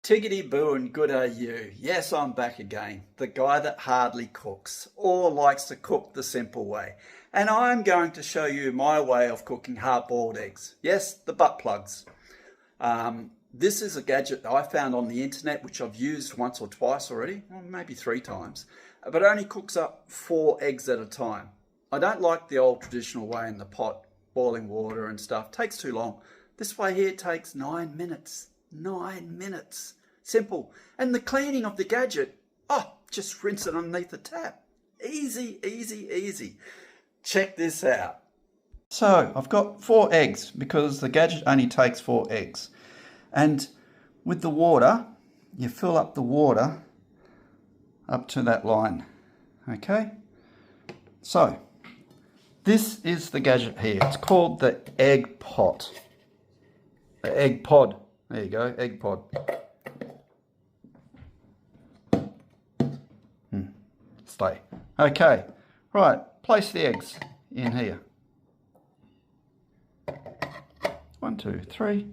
Tiggity boo and good are you. Yes, I'm back again, the guy that hardly cooks or likes to cook the simple way. And I'm going to show you my way of cooking hard-boiled eggs. Yes, the butt plugs. This is a gadget that I found on the internet, which I've used once or twice already, or maybe 3 times, but it only cooks up 4 eggs at a time. I don't like the old traditional way in the pot, boiling water and stuff. It takes too long. This way here takes 9 minutes. 9 minutes. Simple. And the cleaning of the gadget, just rinse it underneath the tap. Easy, easy, easy. Check this out. So I've got 4 eggs because the gadget only takes 4 eggs. And with the water, you fill up the water up to that line. Okay? So this is the gadget here. It's called the egg pot. The egg pod. There you go, egg pod. Stay. Okay, right, place the eggs in here. 1, 2, 3.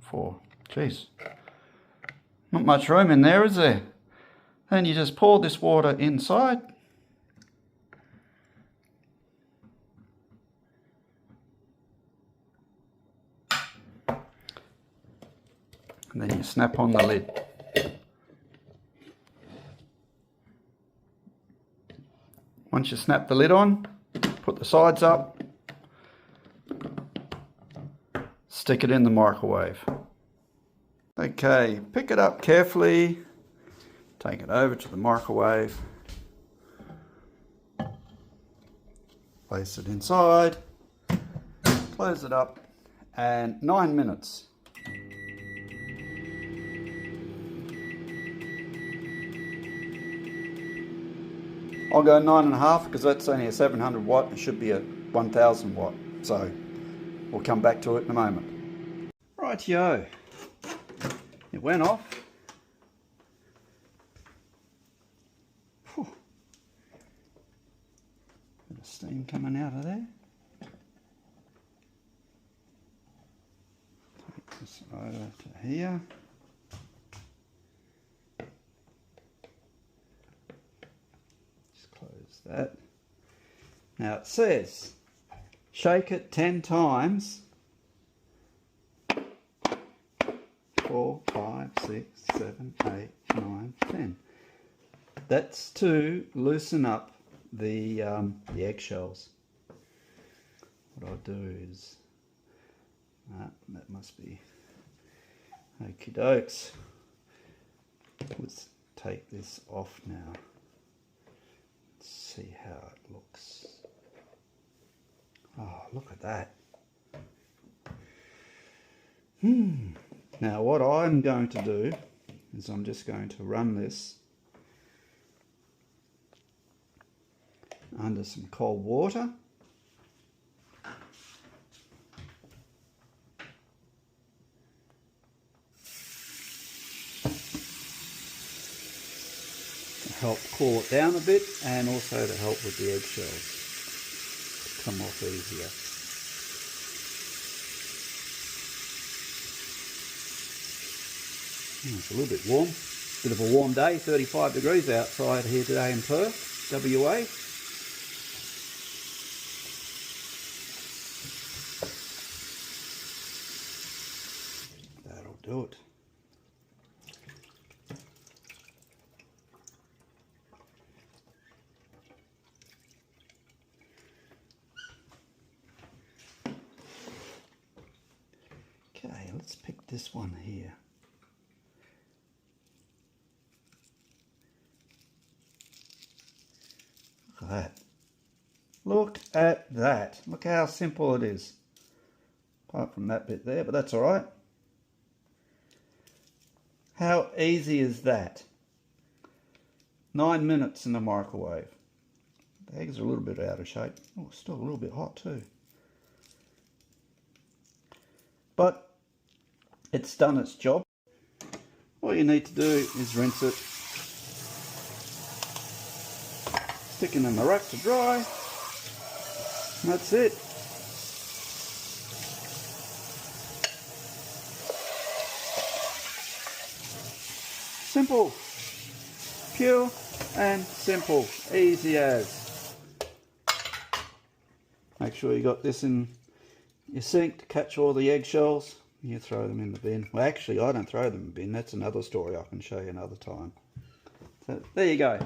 4. Jeez. Not much room in there, is there? Then you just pour this water inside. And then you snap on the lid. Once you snap the lid on, put the sides up, stick it in the microwave. Okay, pick it up carefully, take it over to the microwave, place it inside, close it up, and 9 minutes. I'll go 9.5 because that's only a 700 watt. It should be a 1000 watt. So we'll come back to it in a moment. Rightio. It went off. Whew. Bit of steam coming out of there. Take this over to here. That. Now it says shake it 10 times. 4, 5, 6, 7, 8, 9, 10. That's to loosen up the eggshells. What I'll do is that must be okie dokes. Let's take this off now. See how it looks. Oh, look at that. Now what I'm going to do is I'm just going to run this under some cold water. Help cool it down a bit, and also to help with the eggshells to come off easier. It's a little bit warm. Bit of a warm day, 35 degrees outside here today in Perth, WA. That'll do it. Okay, let's pick this one here. Look at that. Look at that. Look how simple it is. Apart from that bit there, but that's all right. How easy is that? 9 minutes in the microwave. The eggs are a little bit out of shape. Oh, still a little bit hot too. But it's done its job. All you need to do is rinse it, stick it in the rack to dry, and that's it. Simple. Pure and simple. Easy as. Make sure you got this in your sink to catch all the eggshells. You throw them in the bin. Well, actually, I don't throw them in the bin. That's another story I can show you another time. So, there you go.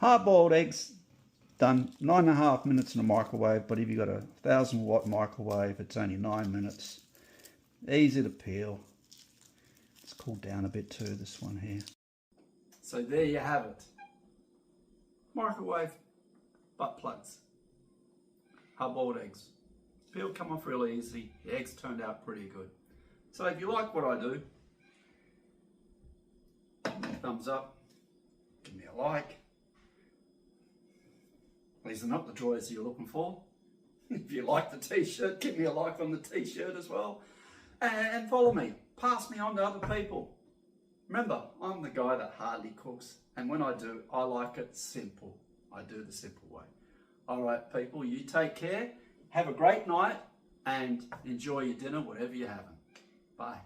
Hard-boiled eggs, done 9.5 minutes in a microwave, but if you've got a 1000-watt microwave, it's only 9 minutes. Easy to peel. It's cooled down a bit too, this one here. So there you have it. Microwave butt plugs. Hard-boiled eggs. Peel come off really easy. The eggs turned out pretty good. So if you like what I do, thumbs up, give me a like. These are not the drawers you're looking for. If you like the t-shirt, give me a like on the t-shirt as well. And follow me. Pass me on to other people. Remember, I'm the guy that hardly cooks. And when I do, I like it simple. I do the simple way. All right, people, you take care. Have a great night and enjoy your dinner, whatever you're having. Bye.